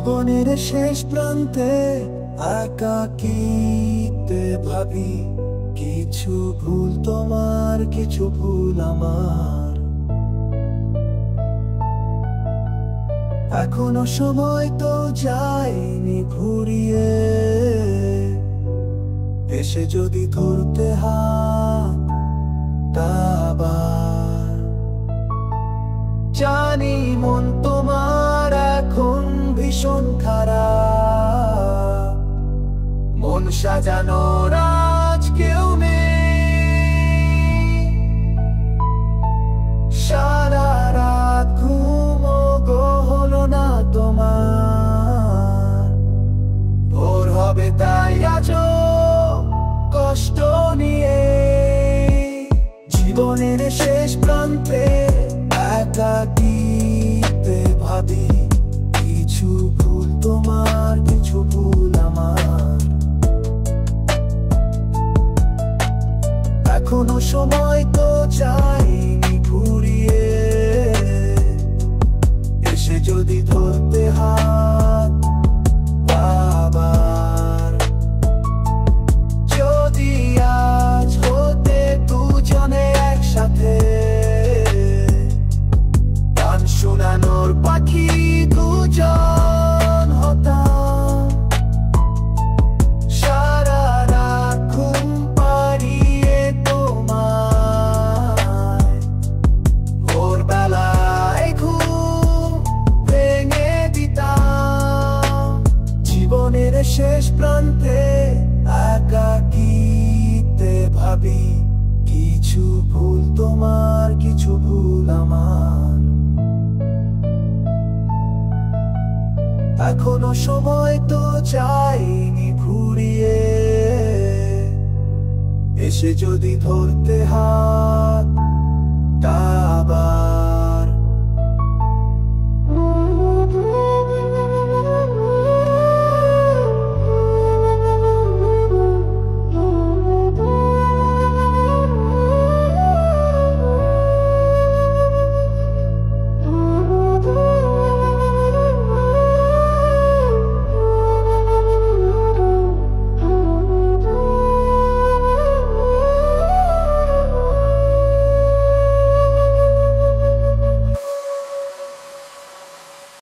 জীবনের শেষ প্রান্তে একাকিতে ভাবি, কিছু ভুল তোমার, কিছু ভুল আমার। এখনো সময় তো যায়নি ঘুরিয়ে, এসে যদি ধরতে হাত তা আবার। জানি মন তোমার এখন ভীষণ খারাপ, মন সাজানোর আজ কেউ নেই। সারা রাত ঘুমও গো হলো না তোমার, ভোর হবে তাই আজও কষ্ট নিয়ে। জীবনের শেষ প্রান্তে একাকিতে ভাবি, কিছু ভুল তোমার, কিছু ভুল আমার। এখনো সময় তো যায়নি ঘুরিয়ে, এসে যদি ধরতে হাত আবার। যদি আজ হতে দুজনে একসাথে, গান শোনানোর পাখি দুজন হতাম। সারা রাত ঘুম পাড়িয়ে তোমায়, ভোরবেলায় ঘুম ভেঙে দিতাম। জীবনের শেষ প্রান্তে একাকিতে ভাবি, কিছু ভুল তোমার, কিছু ভুল আমার। এখনো সময় তো যায়নি ঘুরিয়ে, এসে যদি ধরতে হাত